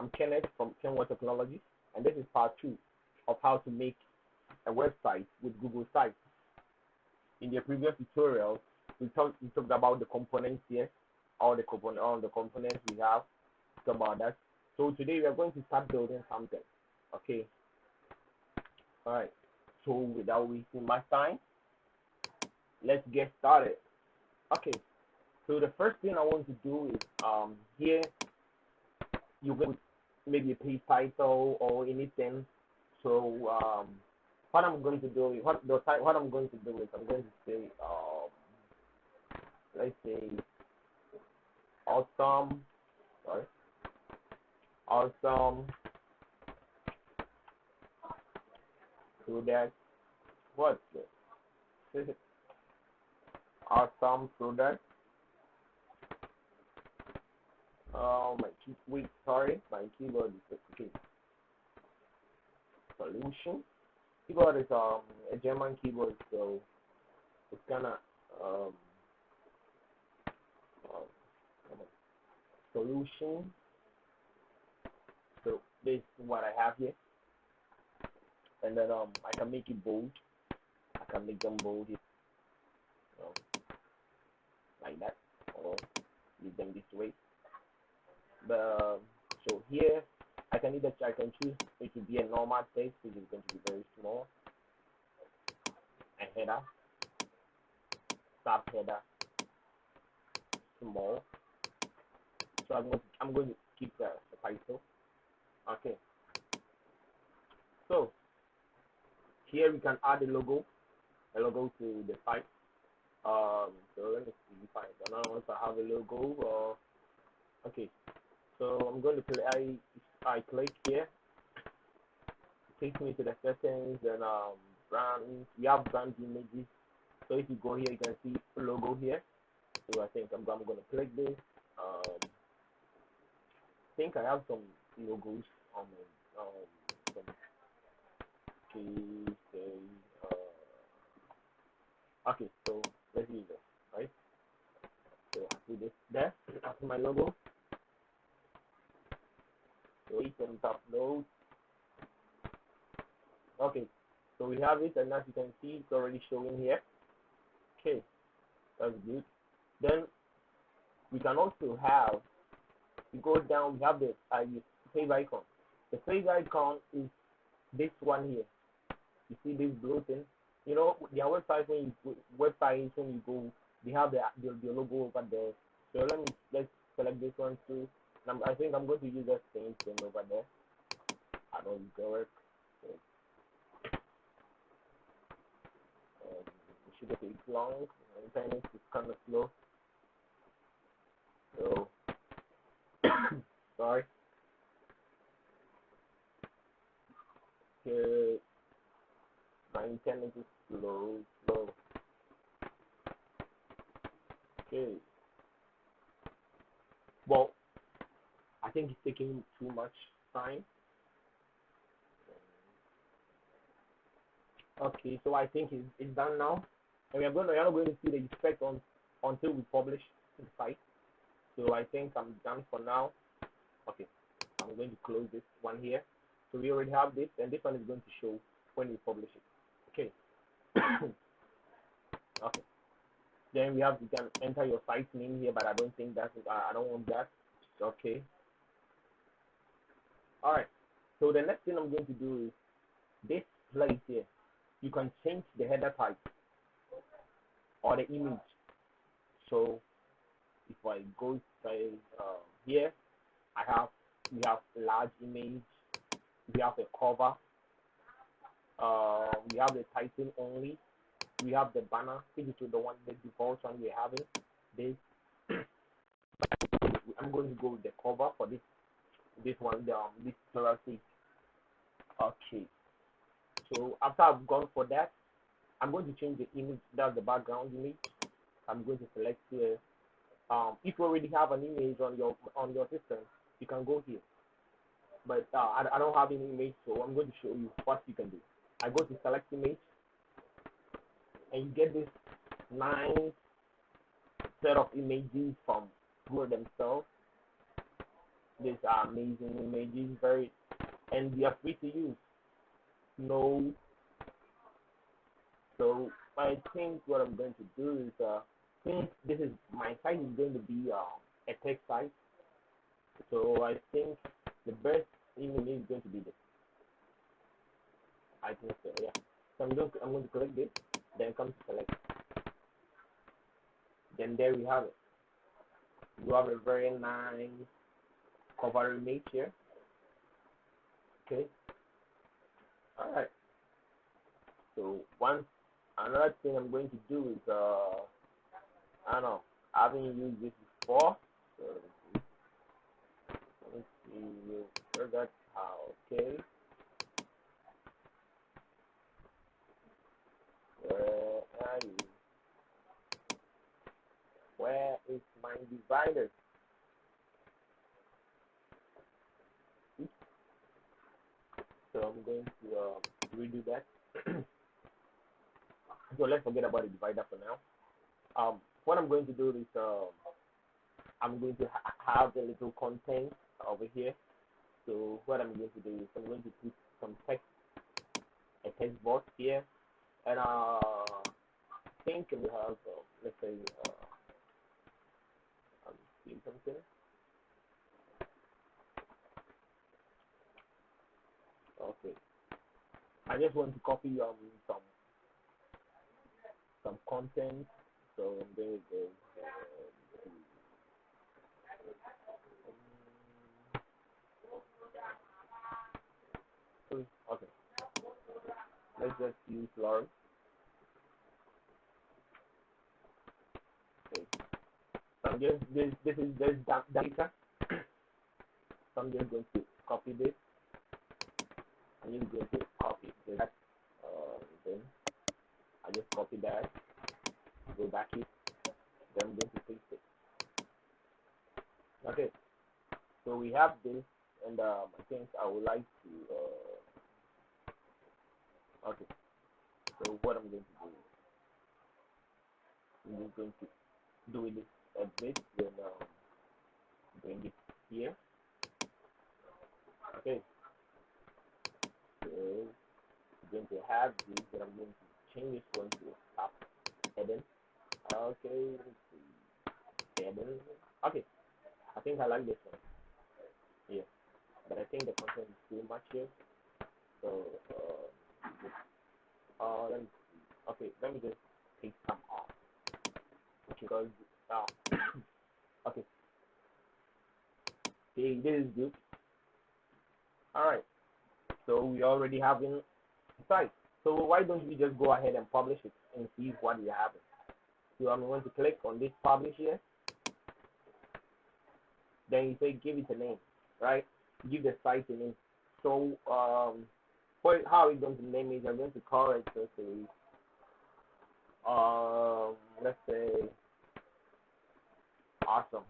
I'm Kenneth from Kenwood Technology, and this is part 2 of how to make a website with Google Sites. In the previous tutorial, we talked about the components here, all the components we have, talked about that. So today we are going to start building something. Okay. All right. So without wasting much time, let's get started. Okay. So the first thing I want to do is here you can put maybe a page title or anything. So what I'm going to do is I'm going to say let's say awesome product. What's this? Awesome product. My keyboard is okay. Solution. Keyboard is a German keyboard, so it's gonna solution. So this is what I have here, and then I can make it bold. I can make them bold here, like that, or leave them this way. So here I can choose it to be a normal text, which is going to be very small, and header, subheader, small. So I'm going to keep the title. Okay. So here we can add a logo to the site. So let me see if I want to have a logo. Okay. So I'm going to play. I click here. It takes me to the settings and brand. We have brand images. So if you go here, you can see logo here. So I think I'm going to click this. I think I have some logos on some okay, so let's use this, right? So I do this there after my logo. So we can upload. Okay, so we have it, and as you can see, it's already showing here. Okay, that's good. Then we can also have, we go down, we have the save icon. The save icon is this one here. You see this blue thing? You know, their website when you go, they have the logo over there. So let's select this one too. And I think I'm going to use that same thing over there. I don't work. It should take long. Internet is kind of slow. So sorry. Okay. My internet is slow. Okay. Well, I think it's taking too much time. Okay, so I think it's done now, and you're not going to see the effect until we publish to the site. So I think I'm done for now. Okay, I'm going to close this one here. So we already have this, and this one is going to show when we publish it. Okay. Okay. Then you can enter your site name here, but I don't think that's I don't want that. Okay. All right. So the next thing I'm going to do is this place here. You can change the header type or the image. So if I go here, we have large image, we have a cover, we have the title only, we have the banner, which is the default one we're having. This I'm going to go with the cover for this one, this tutorial. Okay. So after I've gone for that, I'm going to change the image. That's the background image. I'm going to select here. If you already have an image on your system, you can go here. But I don't have any image, so I'm going to show you what you can do. I go to select image, and you get this nice set of images from Google themselves. these amazing images, very, and they are free to use. No, so I think what I'm going to do is since this is my site is going to be a text site, so I think the best image is going to be this. I think so, yeah. So I'm going to click this, then come to select. Then there we have it. You have a very nice cover image here. Okay. All right. So another thing I'm going to do is I don't know, I haven't used this before. So let me see. You forgot how. Okay. Where are you? Where is my divider? So I'm going to redo that. So let's forget about the divider for now. What I'm going to do is I'm going to have a little content over here. So what I'm going to do is I'm going to put some text, a text box here, and I think we have let's say I'm seeing something. Okay, I just want to copy some content. So I'm going to go. Okay, let's just use Lawrence. Okay, so I'm just this is data. So I'm just going to copy this. I'm just going to copy this. Then I just copy that. Go back it. Then I'm going to paste it. Okay, so we have this, and I think I would like to. Okay, so what I'm going to do is I'm just going to do it a bit, then bring it here. Okay, so I'm going to have this, then I'm going to change this one to top heading. Okay, let's see. Heading. Okay, I think I like this one. Yeah, but I think the content is too much here. So let me see. Okay, let me just take some off because okay, okay, this is good. All right, so we already have in site. So why don't we just go ahead and publish it and see what we have? So I'm going to click on this publish here. Then you say give it a name, right? Give the site a name. So how are we going to name it? I'm going to call it let's say awesome.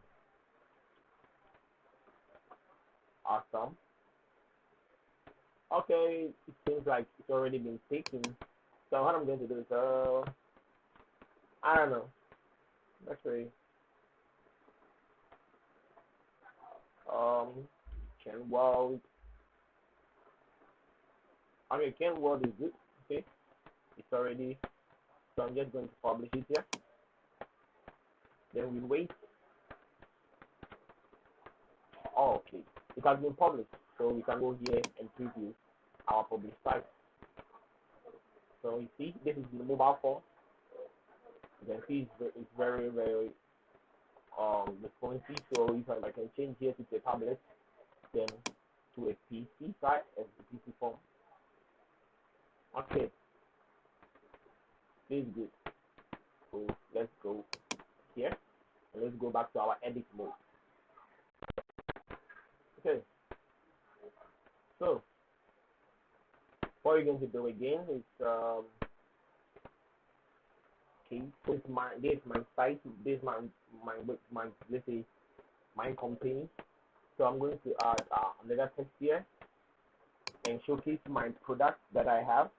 Okay, it seems like it's already been taken. So what I'm going to do is I don't know. Let's see. Ken World. I mean, Ken World is good. Okay, it's already. So I'm just going to publish it here. Then we wait. Oh, okay, it has been published. So we can go here and preview our published site. So you see, this is the mobile phone. You can see it's very responsive. So if I can change here to a tablet, then to a PC site as the PC phone. Okay, this is good. So let's go here and let's go back to our edit mode. Okay, so what you're going to do again is okay, so this is my site, this is my let's say my company. So I'm going to add another text here and showcase my product that I have.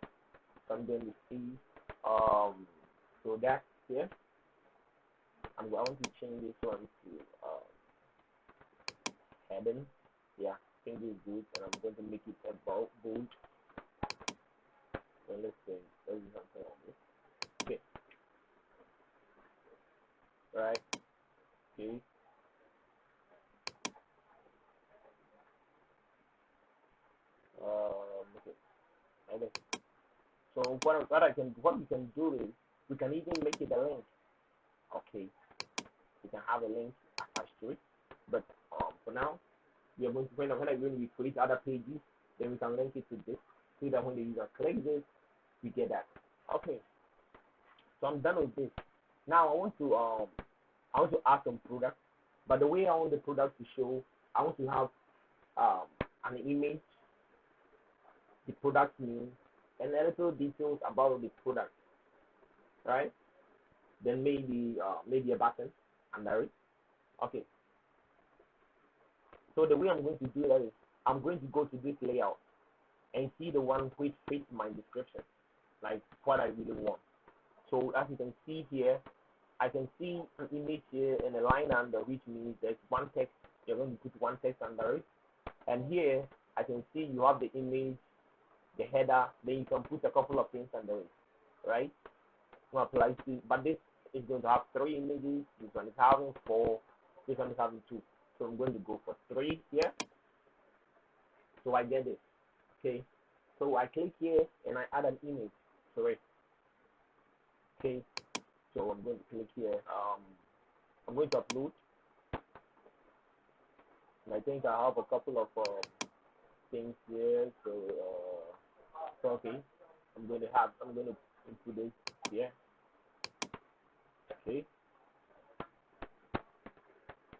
So I'm going to see so that's here. And I want to change this one to heading. Yeah, I think this is good, and I'm going to make it a bold. So let's see. Let's do something like this. Okay. Right. Okay. Okay. Okay. So what we can do is we can even make it a link. Okay. We can have a link attached to it. But for now, we are going to when we create other pages, then we can link it to this, so that when the user clicks this, we get that. Okay. So I'm done with this. Now I want to add some products, but the way I want the product to show, I want to have um, an image, the product name, and a little details about the product, right? Then maybe a button under it. Okay. So the way I'm going to do that is I'm going to go to this layout and see the one which fits my description, like what I really want. So as you can see here, I can see an image here and a line under, which means there's one text. You're going to put one text under it. And here I can see you have the image, the header, then you can put a couple of things under it, right? Apply to, but this is going to have 3 images. This one is having 4. This one is having 2. So I'm going to go for 3 here. So I get this. Okay. So I click here and I add an image. Sorry. Okay. So I'm going to click here. I'm going to upload. And I think I have a couple of things here. So okay. I'm going to input this here. Okay.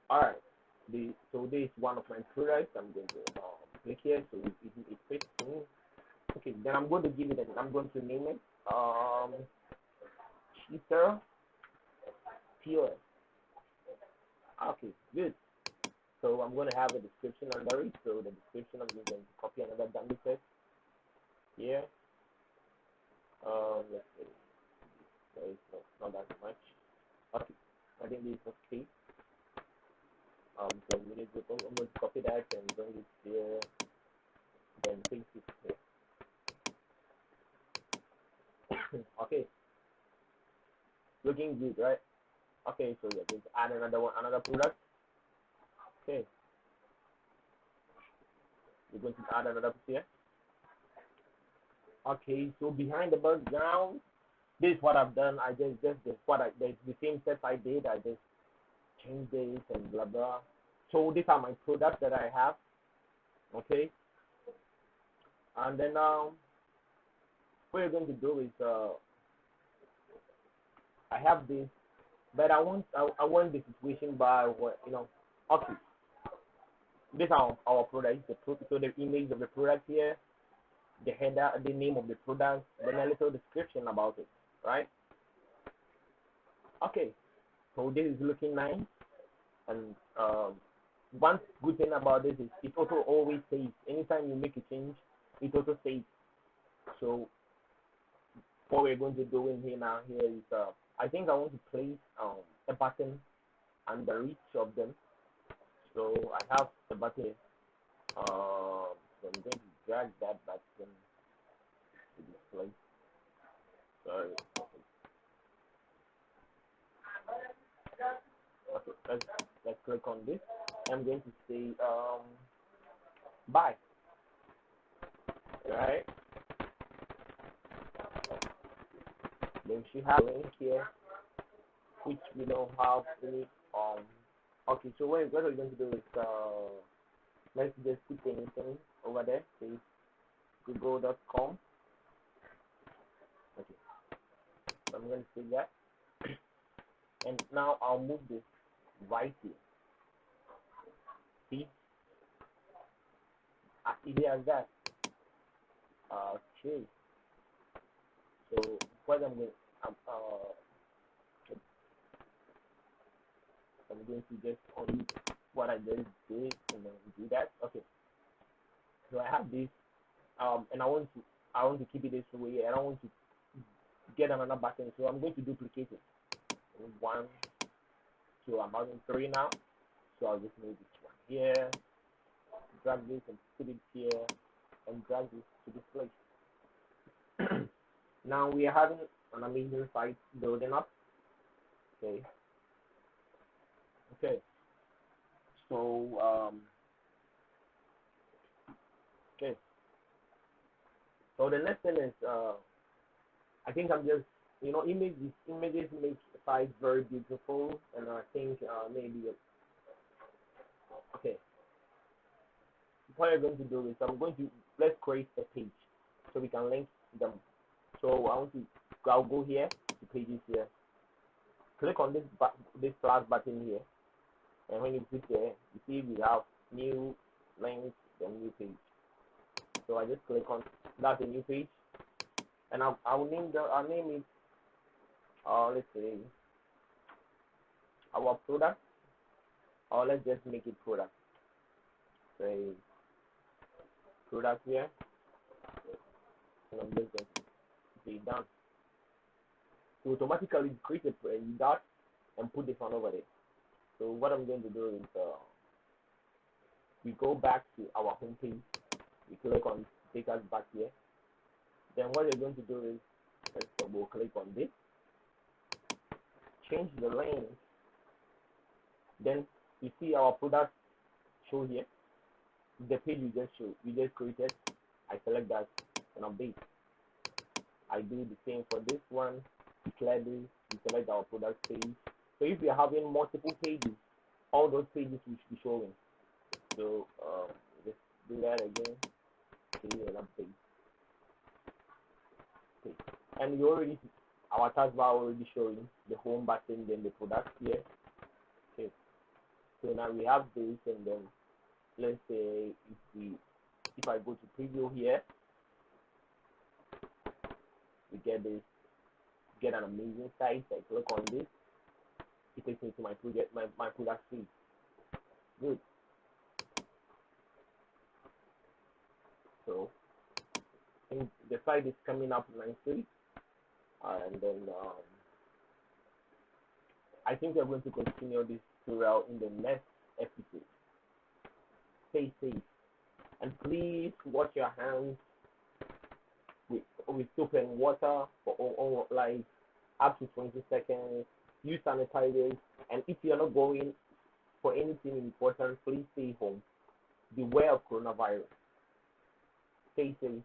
All right. So this is one of my products. I'm going to click here so it fits to me. Okay. Then I'm going to give it I'm going to name it cheater POS. Okay. Good. So I'm going to have a description under it. So the description, I'm going to copy another dummy text here. Let's see. So it's not that much. Okay. I think this is okay. So I'm going to copy that and bring it here. Then paste it here. Okay. Looking good, right? Okay. So we're going to add another product. Okay. We're going to add another here. Okay, so behind the background, this is what I've done. I just the same steps I did. I just changed this and blah blah. So these are my products that I have. Okay, and then what you're going to do is I have this, but I want the situation by what Okay, these are our products. So the image of the product here, the header, the name of the product, then a little description about it, right? Okay, so this is looking nice, and one good thing about this is it also always saves. Anytime you make a change, it also saves. So what we're going to do in here now is I think I want to place a button under each of them. So I have the button. So I'm going to drag that button to this place. Sorry. Okay, let's click on this. I'm going to say buy. Right? Then she have a link here, which we don't have any okay, so what we're going to do is let's just put anything over there. Say google.com. Okay. So I'm going to say that. And now I'll move this right here. See? As easy as that. Okay. So what I'm going to just only what I just did and then do that. Okay. So I have this, and I want to keep it this way. I don't want to get another button, so I'm going to duplicate it. 1, 2, I'm having 3 now. So I'll just move this one here, drag this and put it here and drag this to this place. Now we are having an amazing site building up. Okay. Okay. So okay. So the next thing is I think I'm just images make sites very beautiful, and I think maybe okay. What I'm going to do is let's create a page so we can link them. So I'll go here to pages here. Click on this plus button here, and when you click there, you see we have new link, then new page. So I just click on that's a new page, and I'll name it let's say our product, or let's just make it product. Say product here, and I'm just going to be done. So automatically create a dot and put this one over there. So what I'm going to do is we go back to our home page. We click on take us back here. Then what you're going to do is let's double click on this, change the lane. Then you see our product show here. The page we just created. I select that and update. I do the same for this one. Declare this. We select our product page. So if we are having multiple pages, all those pages will be showing. So just do that again. Okay, and update. Okay. And you already our taskbar already showing the home button, then the product here. Okay. So now we have this, and then let's say if I go to preview here, we get an amazing site. I click on this, it takes me to my product feed. Good. So I think the site is coming up nicely, and then I think we're going to continue this tutorial in the next episode. Stay safe, and please wash your hands with soap and water for like up to 20 seconds. Use sanitizers, and if you're not going for anything important, please stay home. Beware of coronavirus. Stay safe.